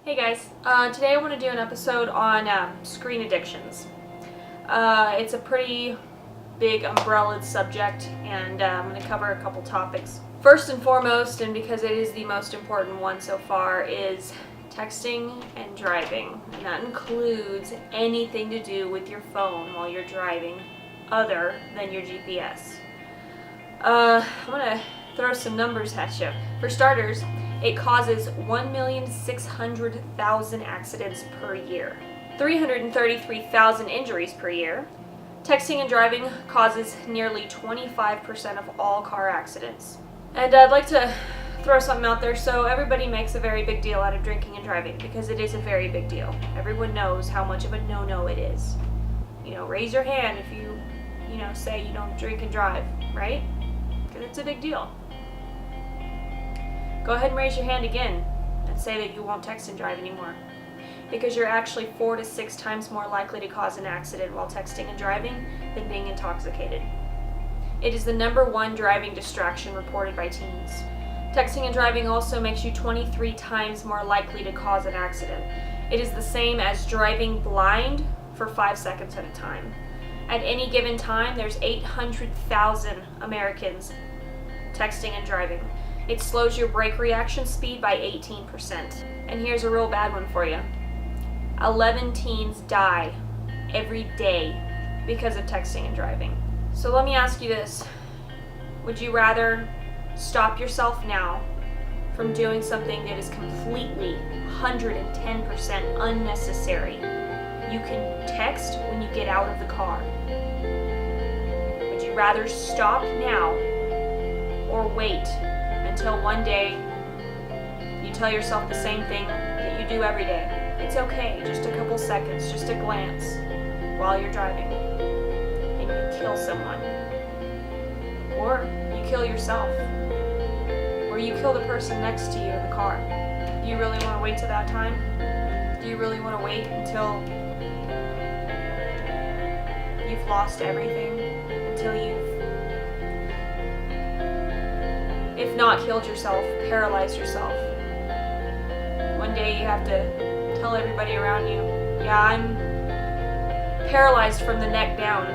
Hey guys, today I want to do an episode on screen addictions. It's a pretty big umbrella subject, and I'm going to cover a couple topics. First and foremost, and because it is the most important one so far, is texting and driving. And that includes anything to do with your phone while you're driving other than your GPS. I'm going to throw some numbers at you. For starters, it causes 1,600,000 accidents per year, 333,000 injuries per year. Texting and driving causes nearly 25% of all car accidents. And I'd like to throw something out there. So everybody makes a very big deal out of drinking and driving because it is a very big deal. Everyone knows how much of a no-no it is. Raise your hand if you say you don't drink and drive, right? Because it's a big deal. Go ahead and raise your hand again and say that you won't text and drive anymore. Because you're actually 4 to 6 times more likely to cause an accident while texting and driving than being intoxicated. It is the #1 driving distraction reported by teens. Texting and driving also makes you 23 times more likely to cause an accident. It is the same as driving blind for 5 seconds at a time. At any given time, there's 800,000 Americans texting and driving. It slows your brake reaction speed by 18%. And here's a real bad one for you. 11 teens die every day because of texting and driving. So let me ask you this. Would you rather stop yourself now from doing something that is completely 110% unnecessary? You can text when you get out of the car. Would you rather stop now or wait until one day you tell yourself the same thing that you do every day? It's okay, just a couple seconds, just a glance while you're driving, and you kill someone. Or you kill yourself. Or you kill the person next to you in the car. Do you really want to wait till that time? Do you really want to wait until you've lost everything? Until you've, if not killed yourself, paralyzed yourself? One day you have to tell everybody around you, yeah, I'm paralyzed from the neck down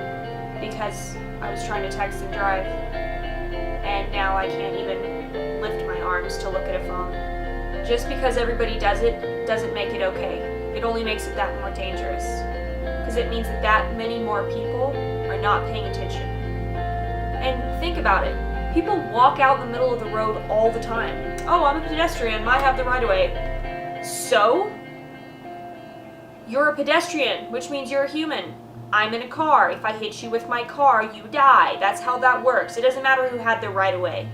because I was trying to text and drive, and now I can't even lift my arms to look at a phone. Just because everybody does it doesn't make it okay. It only makes it that more dangerous, because it means that many more people are not paying attention. And think about it. People walk out in the middle of the road all the time. Oh, I'm a pedestrian, I have the right of way. So? You're a pedestrian, which means you're a human. I'm in a car. If I hit you with my car, you die. That's how that works. It doesn't matter who had the right of way.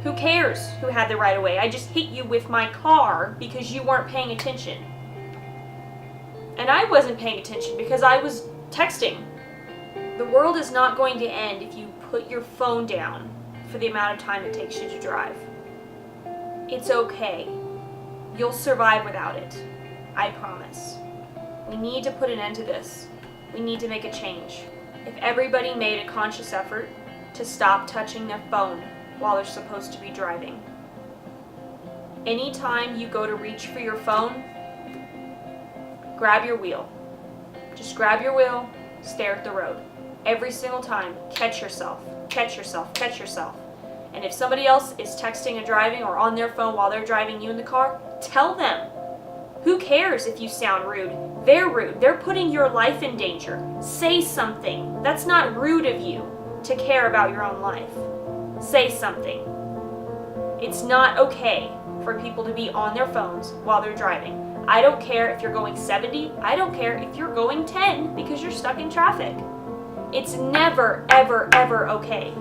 Who cares who had the right of way? I just hit you with my car because you weren't paying attention. And I wasn't paying attention because I was texting. The world is not going to end if you put your phone down for the amount of time it takes you to drive. It's okay. You'll survive without it. I promise. We need to put an end to this. We need to make a change. If everybody made a conscious effort to stop touching their phone while they're supposed to be driving. Anytime you go to reach for your phone, grab your wheel. Just grab your wheel, stare at the road. Every single time, catch yourself, catch yourself, catch yourself. And if somebody else is texting and driving or on their phone while they're driving you in the car, tell them. Who cares if you sound rude? They're rude. They're putting your life in danger. Say something. That's not rude of you to care about your own life. Say something. It's not okay for people to be on their phones while they're driving. I don't care if you're going 70. I don't care if you're going 10 because you're stuck in traffic. It's never, ever, ever okay.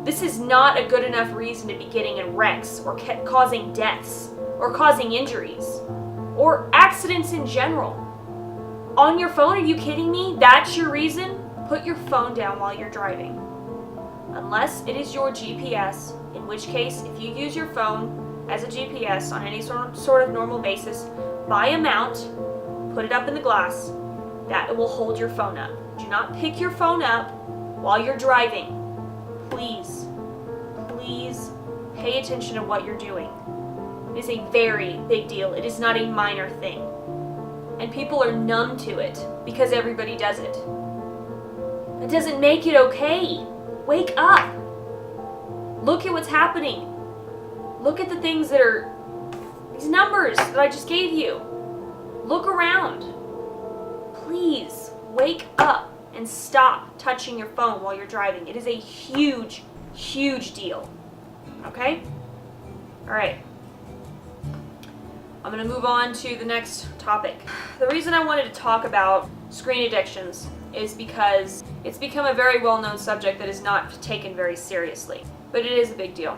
This is not a good enough reason to be getting in wrecks or causing deaths or causing injuries or accidents in general. On your phone, are you kidding me? That's your reason? Put your phone down while you're driving. Unless it is your GPS, in which case, if you use your phone as a GPS on any sort of normal basis, by a mount, put it up in the glass, that will hold your phone up. Do not pick your phone up while you're driving. Please, please pay attention to what you're doing. It is a very big deal. It is not a minor thing. And people are numb to it because everybody does it. It doesn't make it okay. Wake up. Look at what's happening. Look at the things that are, these numbers that I just gave you. Look around. Please wake up and stop touching your phone while you're driving. It is a huge, huge deal. Okay? All right. I'm going to move on to the next topic. The reason I wanted to talk about screen addictions is because it's become a very well-known subject that is not taken very seriously. But it is a big deal.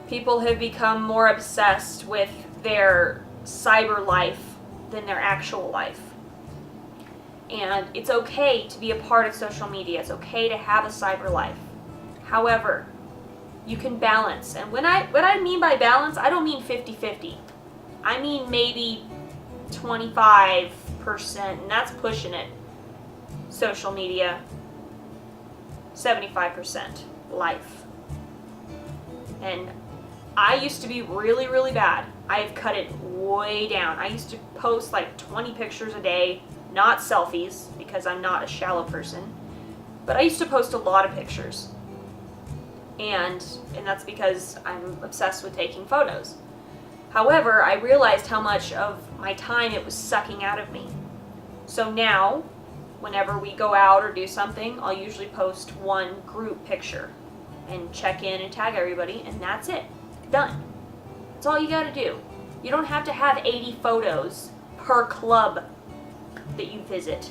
People have become more obsessed with their cyber life than their actual life. And it's okay to be a part of social media. It's okay to have a cyber life. However, you can balance. And what I mean by balance, I don't mean 50-50. I mean maybe 25%, and that's pushing it. Social media, 75% life. And I used to be really, really bad. I have cut it way down. I used to post like 20 pictures a day, not selfies, because I'm not a shallow person. But I used to post a lot of pictures. And that's because I'm obsessed with taking photos. However, I realized how much of my time it was sucking out of me. So now, whenever we go out or do something, I'll usually post one group picture and check in and tag everybody, and that's it. Done. That's all you gotta do. You don't have to have 80 photos per club that you visit.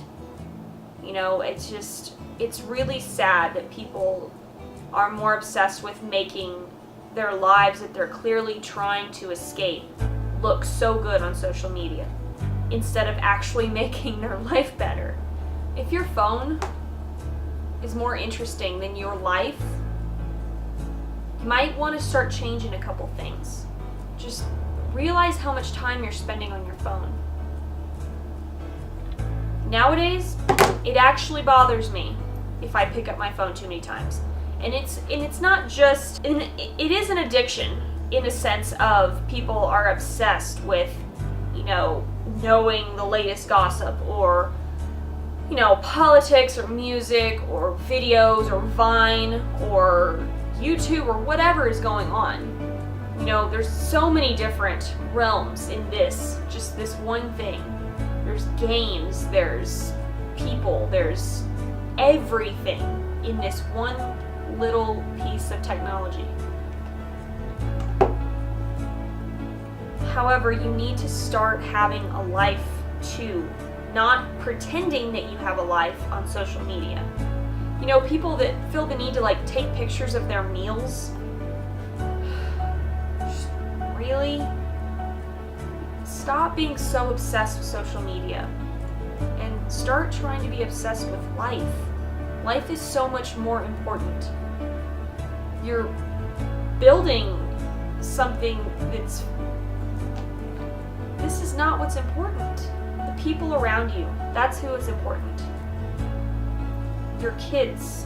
You know, it's really sad that people are more obsessed with making their lives that they're clearly trying to escape look so good on social media instead of actually making their life better. If your phone is more interesting than your life, you might want to start changing a couple things. Just realize how much time you're spending on your phone. Nowadays, it actually bothers me if I pick up my phone too many times. And it's not just, and it is an addiction in a sense of people are obsessed with, you know, knowing the latest gossip or, you know, politics or music or videos or Vine or YouTube or whatever is going on. You know, there's so many different realms in this, just this one thing. There's games, there's people, there's everything in this one little piece of technology. However, you need to start having a life too, not pretending that you have a life on social media. You know, people that feel the need to like take pictures of their meals. Really? Stop being so obsessed with social media and start trying to be obsessed with life. Life is so much more important. You're building something that's, this is not what's important. The people around you, that's who is important. Your kids,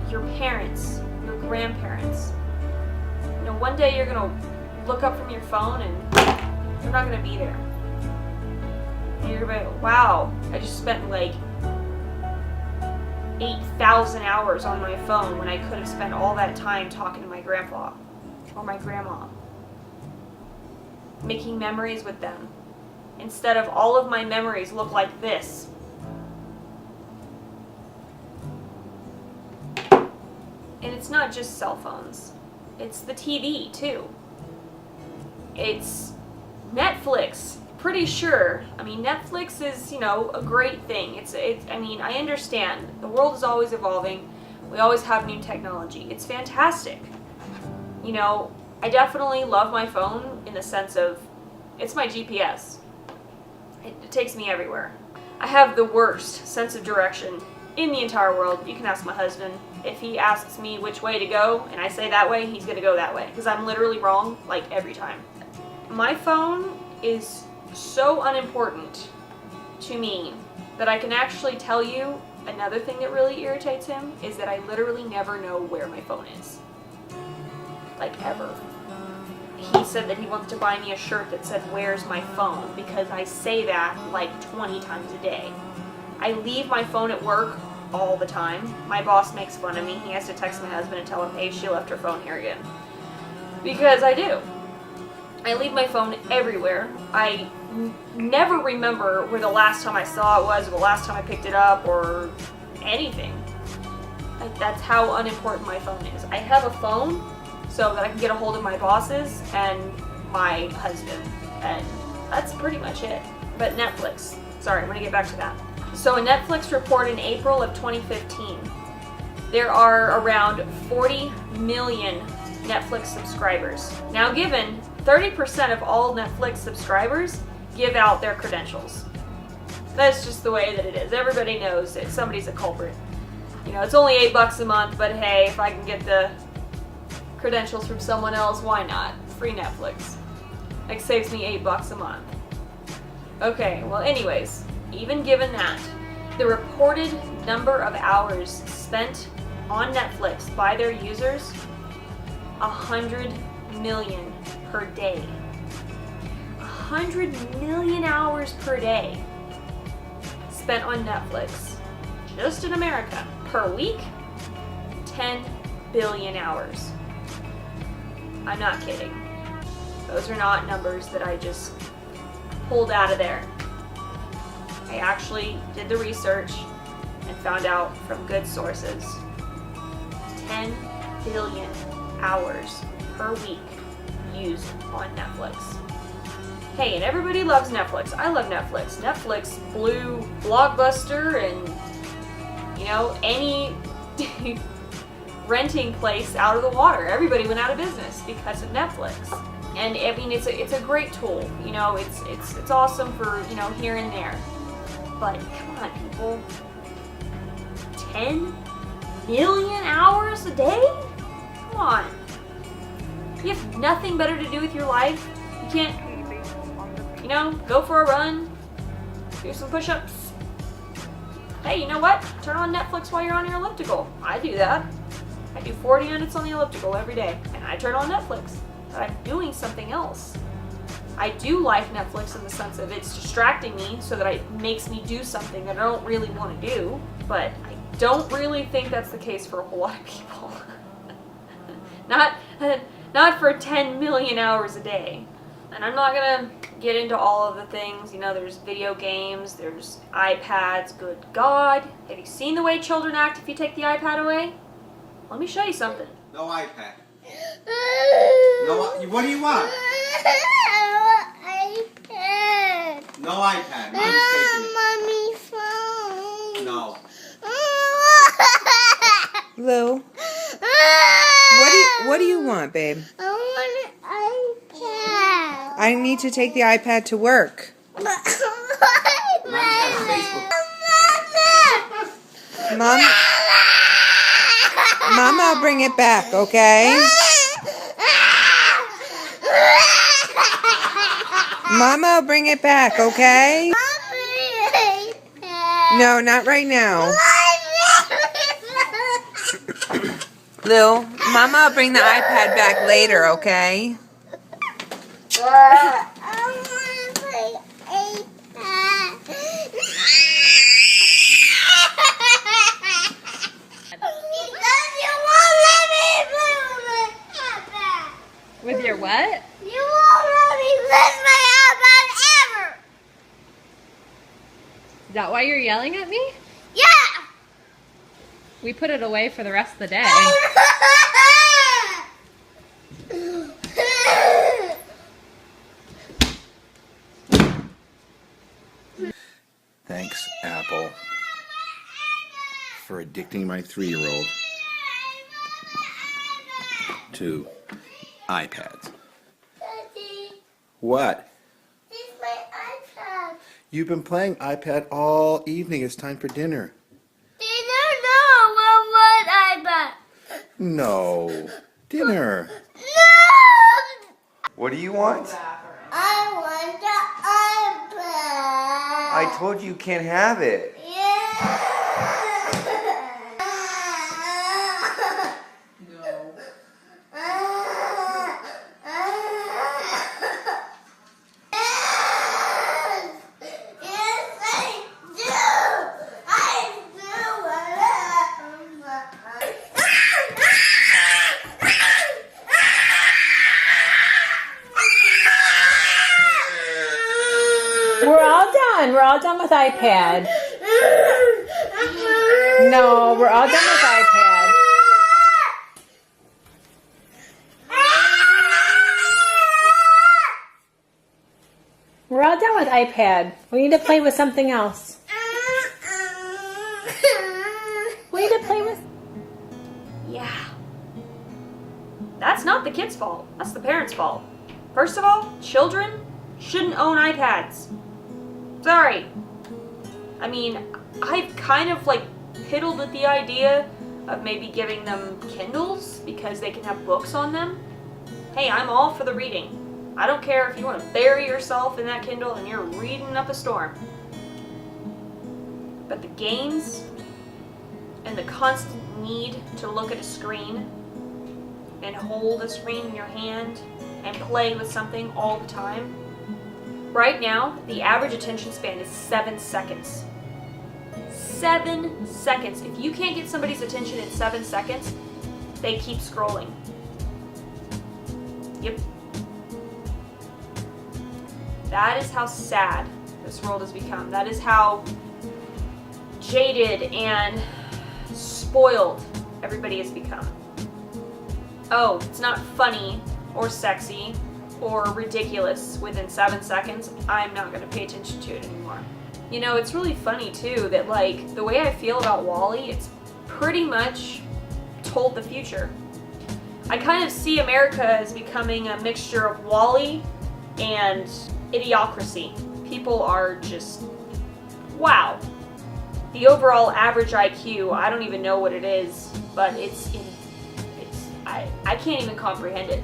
your parents, your grandparents. You know, one day you're gonna look up from your phone and you're not gonna be there. And you're gonna be like, wow, I just spent like 8,000 hours on my phone when I could have spent all that time talking to my grandpa or my grandma, making memories with them, instead of all of my memories look like this. And it's not just cell phones, it's the TV too. It's Netflix. Pretty sure. I mean, Netflix is, you know, a great thing. I mean, I understand. The world is always evolving. We always have new technology. It's fantastic. You know, I definitely love my phone in the sense of, it's my GPS. It takes me everywhere. I have the worst sense of direction in the entire world. You can ask my husband. If he asks me which way to go and I say that way, he's gonna go that way. Because I'm literally wrong, like, every time. My phone is so unimportant to me that I can actually tell you another thing that really irritates him is that I literally never know where my phone is. Like, ever. he said that he wants to buy me a shirt that said, "Where's my phone?" because I say that like 20 times a day. I leave my phone at work all the time. My boss makes fun of me. He has to text my husband and tell him, "Hey, she left her phone here again." Because I do. I leave my phone everywhere. I never remember where the last time I saw it was, or the last time I picked it up, or anything. That's how unimportant my phone is. I have a phone so that I can get a hold of my bosses and my husband, and that's pretty much it. But Netflix, sorry, I'm gonna get back to that. So a Netflix report in April of 2015, there are around 40 million Netflix subscribers. Now given 30% of all Netflix subscribers give out their credentials. That's just the way that it is. Everybody knows that somebody's a culprit. You know, it's only $8 a month, but hey, if I can get the credentials from someone else, why not? Free Netflix. It saves me $8 a month. Okay, well anyways, even given that, the reported number of hours spent on Netflix by their users, 100 million per day. 100 million hours per day spent on Netflix, just in America. Per week, 10 billion hours. I'm not kidding. Those are not numbers that I just pulled out of there. I actually did the research and found out from good sources. 10 billion hours per week used on Netflix. Hey, and everybody loves Netflix. I love Netflix. Netflix blew Blockbuster and, you know, any renting place out of the water. Everybody went out of business because of Netflix. And I mean, it's a great tool. You know, it's awesome for, you know, here and there. But come on, people. 10 million hours a day? Come on. You have nothing better to do with your life? You can't, you know, go for a run, do some push-ups. Hey, you know what? Turn on Netflix while you're on your elliptical. I do that. I do 40 minutes on the elliptical every day, and I turn on Netflix. But I'm doing something else. I do like Netflix in the sense of it's distracting me so that it makes me do something that I don't really want to do, but I don't really think that's the case for a whole lot of people. Not for 10 million hours a day. And I'm not gonna get into all of the things, you know, there's video games, there's iPads, good God. Have you seen the way children act if you take the iPad away? Let me show you something. No iPad. No, what do you want? iPad. No iPad. Mommy's taking it. Mommy's phone. No. Lou, what do you want, babe? I want an iPad. I need to take the iPad to work. Mommy's got a Facebook. Mama, I'll bring it back, okay? Mama, I'll bring it back, okay? No, not right now. Lou, Mama, I'll bring the iPad back later, okay? With your what? You won't let me lift my iPad ever! Is that why you're yelling at me? Yeah! We put it away for the rest of the day. Thanks, Apple, for addicting my 3-year-old to iPads. Daddy, What? this is my iPad. You've been playing iPad all evening. It's time for dinner. Dinner? No, I want iPad. No. Dinner. No! What do you want? I want the iPad. I told you can't have it. Yeah. No. done. We're all done with iPad. No, we're all done with iPad. We're all done with iPad. We need to play with something else. We need to play with... Yeah. That's not the kid's fault. That's the parents' fault. First of all, children shouldn't own iPads. Sorry. I mean, I've kind of like piddled with the idea of maybe giving them Kindles because they can have books on them. Hey, I'm all for the reading. I don't care if you want to bury yourself in that Kindle and you're reading up a storm. But the games and the constant need to look at a screen and hold a screen in your hand and play with something all the time. Right now, the average attention span is 7 seconds. 7 seconds. If you can't get somebody's attention in 7 seconds, they keep scrolling. Yep. That is how sad this world has become. That is how jaded and spoiled everybody has become. Oh, it's not funny or sexy or ridiculous within 7 seconds. I'm not going to pay attention to it anymore. You know, it's really funny too that like the way I feel about WALL-E, it's pretty much told the future. I kind of see America as becoming a mixture of WALL-E and Idiocracy. People are just, wow. The overall average IQ, I don't even know what it is, but I can't even comprehend it.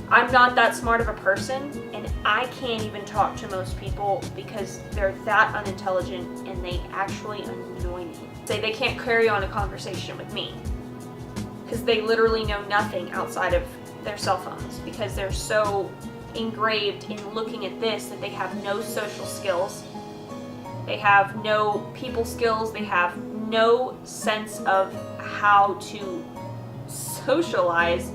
I'm not that smart of a person, and I can't even talk to most people because they're that unintelligent and they actually annoy me. Say they can't carry on a conversation with me because they literally know nothing outside of their cell phones because they're so engraved in looking at this that they have no social skills. They have no people skills. They have no sense of how to socialize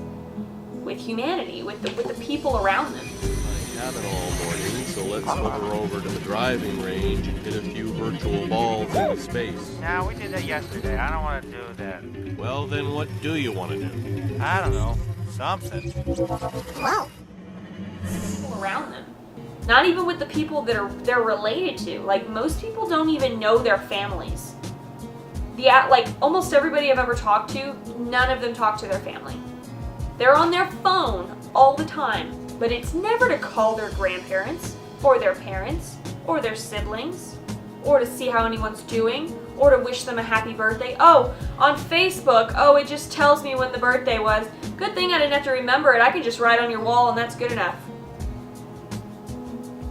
with humanity, with the people around them. I haven't all morning, so let's swim over to the driving range and hit a few virtual balls into space. Nah, we did that yesterday. I don't want to do that. Well, then what do you want to do? I don't know. Something. Wow. People around them. Not even with the people that they're related to. Like, most people don't even know their families. Like, almost everybody I've ever talked to, none of them talk to their family. They're on their phone all the time, but it's never to call their grandparents, or their parents, or their siblings, or to see how anyone's doing, or to wish them a happy birthday. Oh, on Facebook, oh, it just tells me when the birthday was. Good thing I didn't have to remember it. I can just write on your wall and that's good enough.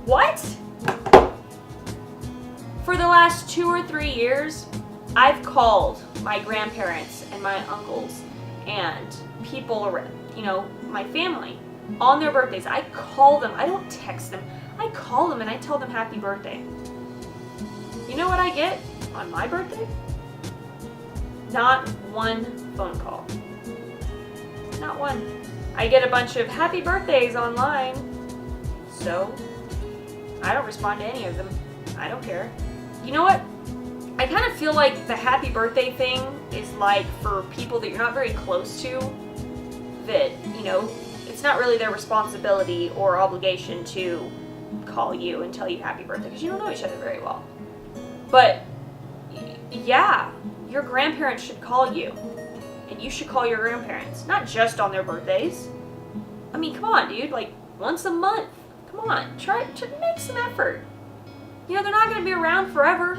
What? For the last 2 or 3 years, I've called my grandparents and my uncles and people around, my family on their birthdays. I call them. I don't text them. I call them and I tell them happy birthday. You know what I get on my birthday? Not one phone call. Not one. I get a bunch of happy birthdays online, so I don't respond to any of them. I don't care. You know what? I kind of feel like the happy birthday thing is like for people that you're not very close to, that, it's not really their responsibility or obligation to call you and tell you happy birthday because you don't know each other very well. But yeah, your grandparents should call you and you should call your grandparents, not just on their birthdays. I mean, come on, dude, like once a month. Come on, try to make some effort. They're not going to be around forever.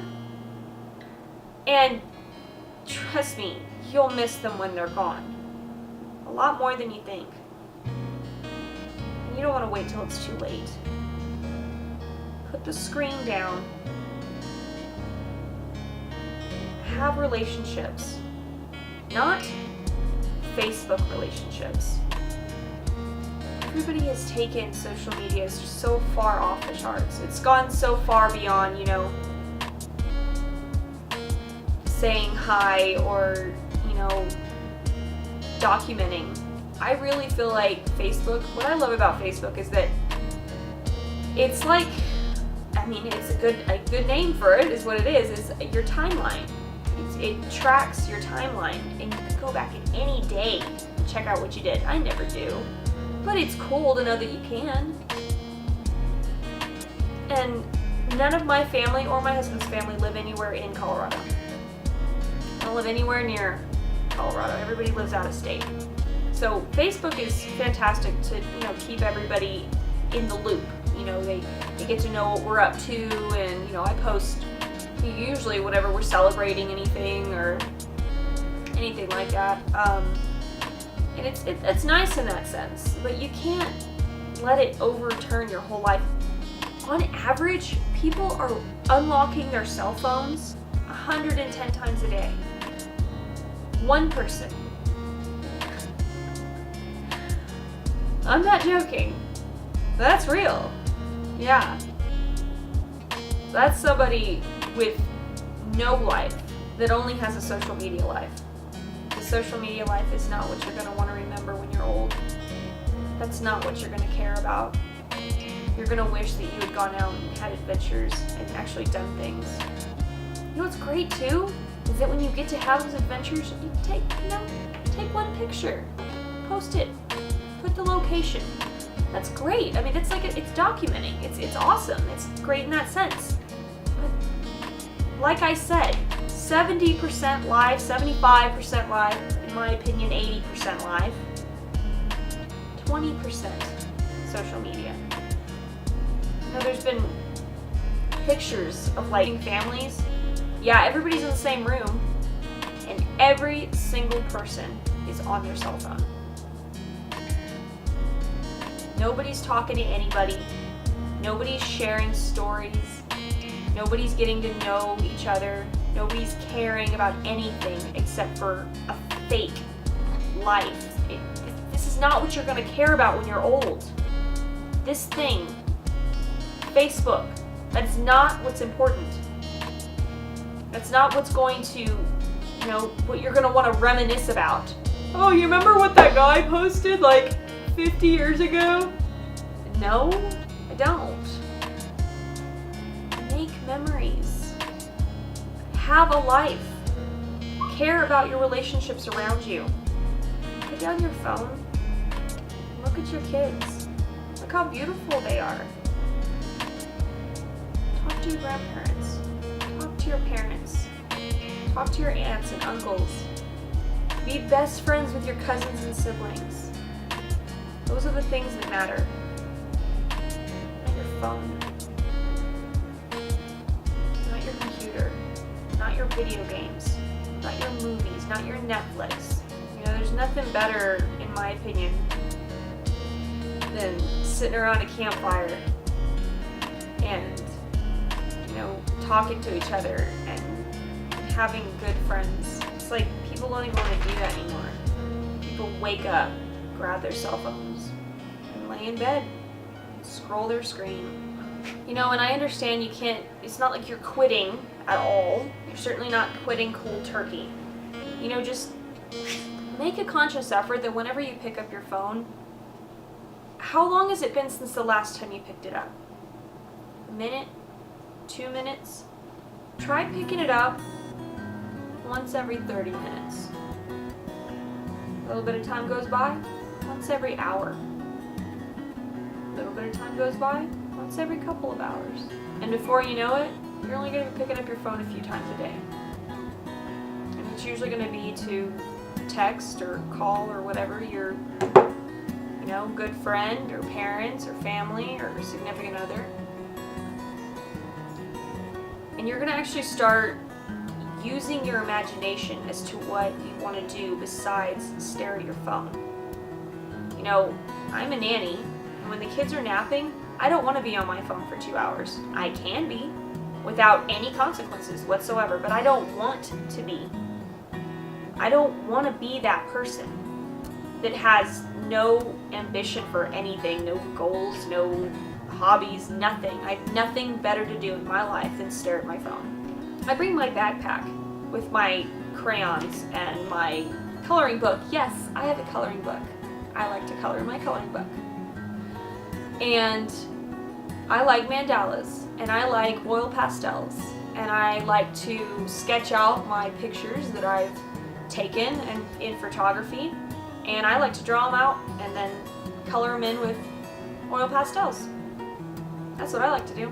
And trust me, you'll miss them when they're gone. A lot more than you think. And you don't want to wait till it's too late. Put the screen down. Have relationships. Not Facebook relationships. Everybody has taken social media so far off the charts. It's gone so far beyond, saying hi or, documenting. I really feel like Facebook, what I love about Facebook is that it's like a I mean, it's a good name for it is what it is your timeline. It tracks your timeline, and you can go back at any day and check out what you did. I never do, but it's cool to know that you can. And none of my family or my husband's family live anywhere in Colorado. I don't live anywhere near Colorado. Everybody lives out of state. So Facebook is fantastic to keep everybody in the loop. They get to know what we're up to, and I post usually whatever we're celebrating, anything or anything like that. And it's nice in that sense, but you can't let it overturn your whole life. On average, people are unlocking their cell phones 110 times a day. One person. I'm not joking. That's real. Yeah. That's somebody with no life that only has a social media life. The social media life is not what you're going to want to remember when you're old. That's not what you're going to care about. You're going to wish that you had gone out and had adventures and actually done things. You know what's great too? Is that when you get to have those adventures, you take one picture, post it, put the location. That's great. I mean, it's documenting. It's awesome. It's great in that sense. But like I said, 70% live, 75% live, in my opinion, 80% live, 20% social media. There's been pictures of families. Yeah, everybody's in the same room, and every single person is on their cell phone. Nobody's talking to anybody. Nobody's sharing stories. Nobody's getting to know each other. Nobody's caring about anything except for a fake life. This is not what you're going to care about when you're old. This thing, Facebook, that's not what's important. That's not what's going to, what you're going to want to reminisce about. Oh, you remember what that guy posted 50 years ago? No, I don't. Make memories. Have a life. Care about your relationships around you. Put down your phone. Look at your kids. Look how beautiful they are. Talk to your grandparents. Talk to your parents. Talk to your aunts and uncles. Be best friends with your cousins and siblings. Those are the things that matter. Not your phone. Not your computer. Not your video games. Not your movies. Not your Netflix. There's nothing better, in my opinion, than sitting around a campfire and, talking to each other and having good friends. It's like people don't even want to do that anymore. People wake up, grab their cell phones, and lay in bed, and scroll their screen. And I understand it's not like you're quitting at all. You're certainly not quitting cold turkey. Just make a conscious effort that whenever you pick up your phone, how long has it been since the last time you picked it up? A minute? 2 minutes? Try picking it up once every 30 minutes. A little bit of time goes by, once every hour. A little bit of time goes by, once every couple of hours. And before you know it, you're only going to be picking up your phone a few times a day. And it's usually going to be to text or call or whatever your good friend or parents or family or significant other. And you're going to actually start using your imagination as to what you want to do besides stare at your phone. I'm a nanny, and when the kids are napping, I don't want to be on my phone for 2 hours. I can be, without any consequences whatsoever, but I don't want to be. I don't want to be that person that has no ambition for anything, no goals, no hobbies, nothing. I have nothing better to do in my life than stare at my phone. I bring my backpack with my crayons and my coloring book. Yes, I have a coloring book. I like to color in my coloring book. And I like mandalas, and I like oil pastels, and I like to sketch out my pictures that I've taken and in photography, and I like to draw them out and then color them in with oil pastels. That's what I like to do.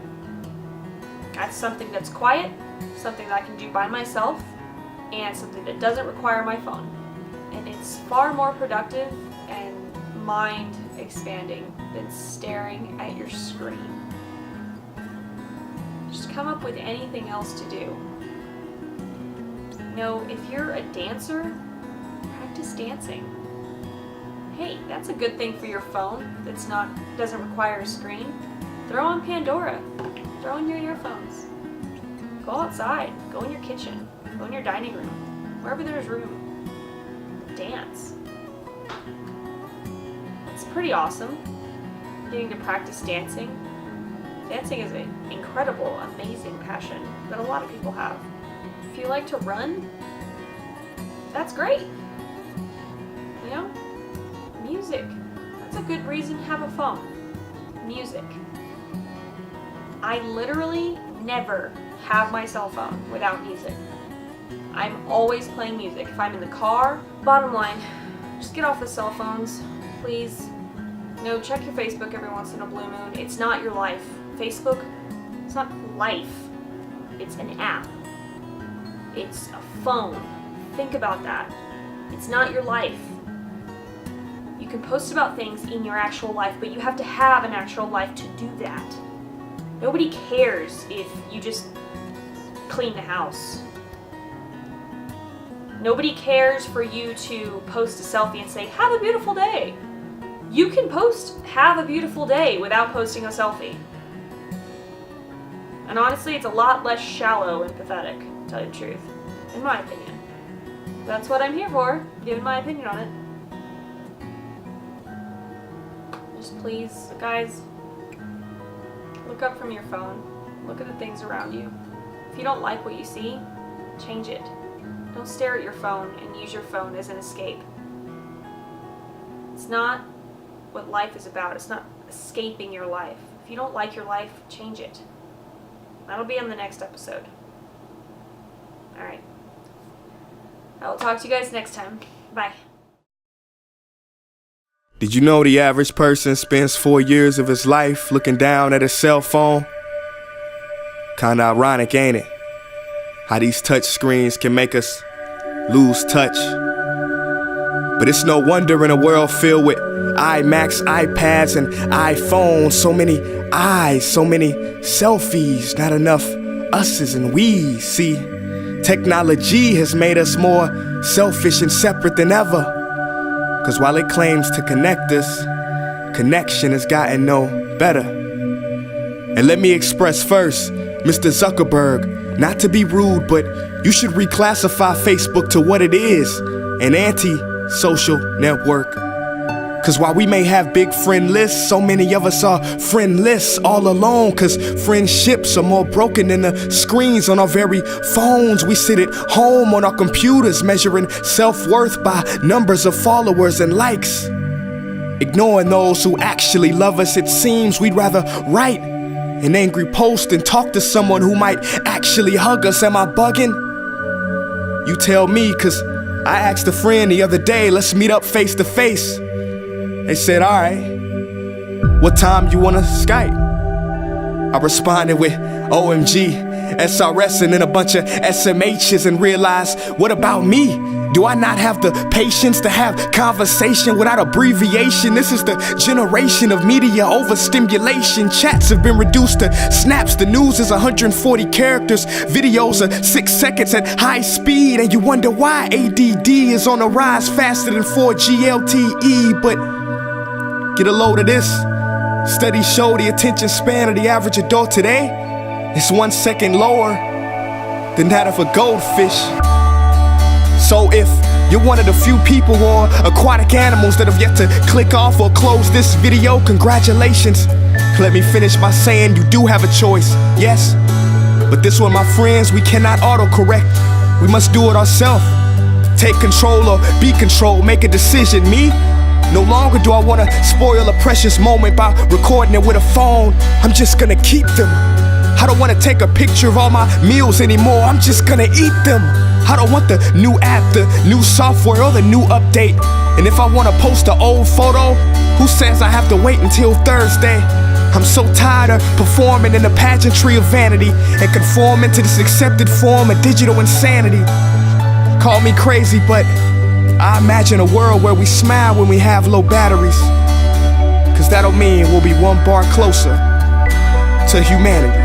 That's something that's quiet, something that I can do by myself, and something that doesn't require my phone. And it's far more productive and mind expanding than staring at your screen. Just come up with anything else to do. You know, if you're a dancer, practice dancing. Hey, that's a good thing for your phone doesn't require a screen. Throw on Pandora. Throw in your earphones. Go outside. Go in your kitchen. Go in your dining room. Wherever there's room. Dance. It's pretty awesome getting to practice dancing. Dancing is an incredible, amazing passion that a lot of people have. If you like to run, that's great. You know? Music. That's a good reason to have a phone. Music. I literally never have my cell phone without music. I'm always playing music. If I'm in the car, bottom line, just get off the cell phones, please. You know, check your Facebook every once in a blue moon. It's not your life. Facebook, it's not life. It's an app. It's a phone. Think about that. It's not your life. You can post about things in your actual life, but you have to have an actual life to do that. Nobody cares if you just clean the house. Nobody cares for you to post a selfie and say, have a beautiful day. You can post, have a beautiful day, without posting a selfie. And honestly, it's a lot less shallow and pathetic, to tell you the truth, in my opinion. That's what I'm here for, giving my opinion on it. Just please, guys, look up from your phone. Look at the things around you. If you don't like what you see, change it. Don't stare at your phone and use your phone as an escape. It's not what life is about. It's not escaping your life. If you don't like your life, change it. That'll be on the next episode. Alright. I will talk to you guys next time. Bye. Did you know the average person spends 4 years of his life looking down at his cell phone? Kinda ironic, ain't it? How these touch screens can make us lose touch. But it's no wonder in a world filled with iMacs, iPads, and iPhones, so many eyes, so many selfies, not enough us's and we's. See, technology has made us more selfish and separate than ever. 'Cause while it claims to connect us, connection has gotten no better. And let me express first, Mr. Zuckerberg, not to be rude, but you should reclassify Facebook to what it is, an anti-social network. 'Cause while we may have big friend lists, so many of us are friendless all alone. 'Cause friendships are more broken than the screens on our very phones. We sit at home on our computers measuring self-worth by numbers of followers and likes. Ignoring those who actually love us, it seems we'd rather write an angry post and talk to someone who might actually hug us. Am I bugging? You tell me, 'cause I asked a friend the other day, let's meet up face to face. They said, alright, what time you wanna Skype? I responded with OMG, SRS, and then a bunch of SMHs, and realized, what about me? Do I not have the patience to have conversation without abbreviation? This is the generation of media overstimulation. Chats have been reduced to snaps. The news is 140 characters. Videos are 6 seconds at high speed. And you wonder why ADD is on the rise faster than 4G LTE. But get a load of this. Studies show the attention span of the average adult today is 1 second lower than that of a goldfish. So if you're one of the few people or aquatic animals that have yet to click off or close this video, congratulations. Let me finish by saying you do have a choice, yes. But this one, my friends, we cannot autocorrect. We must do it ourselves. Take control or be controlled, make a decision. Me, No longer do I wanna spoil a precious moment by recording it with a phone. I'm just gonna keep them. I don't wanna take a picture of all my meals anymore. I'm just gonna eat them. I don't want the new app, the new software, or the new update. And if I wanna post an old photo, who says I have to wait until Thursday? I'm so tired of performing in the pageantry of vanity and conforming to this accepted form of digital insanity. Call me crazy, but I imagine a world where we smile when we have low batteries. Cause that'll mean we'll be one bar closer to humanity.